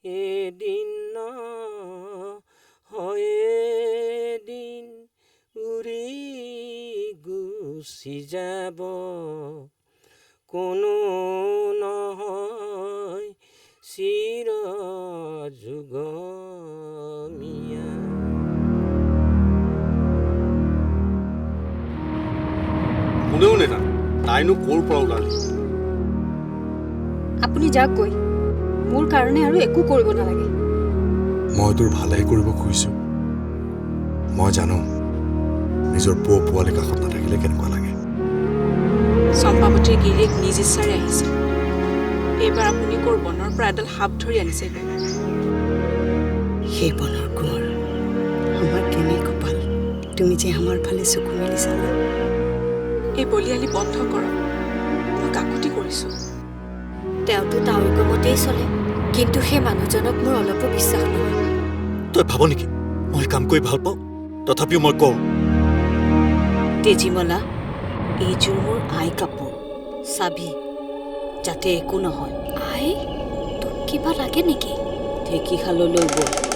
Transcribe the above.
এদিন হয় এদিন উৰি গুচি যাব কোনো নহয় চিৰ যুগমীয়া। কোনেও নেজানে তাইনো ক'ৰ পৰা ওলালি। আপুনি যাক গৈ মোৰ কাৰণে আৰু একো কৰিব নালাগে। মই তোৰ ভালেই কৰিব খুজিছোঁ। মই জানো নিজৰ পোৱালি কাষত নাথাকিলে কেনেকুৱা লাগে। চম্পাৱতীৰ গিৰিয়েক নিজ ইচ্ছাৰে আহিছে। এইবাৰ আপুনি ক'ৰ বনৰ পৰা এডাল সাপ ধৰি আনিছে। সেই বনৰ কোঁৱৰ আমাৰ কেনে কপাল, তুমি যে আমাৰ ফালে চকু মেলি চালা। এই বলিয়ালি বন্ধ কৰক, মই কাকুতি কৰিছোঁ। তেওঁতো তাৰ মতেই চলে, কিন্তু সেই মানুহজনক মোৰ অলপো বিশ্বাস নহয়। তই ভাব নেকি মই কাম কৰি ভাল পাওঁ? তথাপিও মই কওঁ তেজীমলা, এইযোৰ মোৰ আই কাপোৰ, চাবি যাতে একো নহয়। আই তোক কিবা লাগে নেকি? ঢেঁকীশাললৈ গ'ল।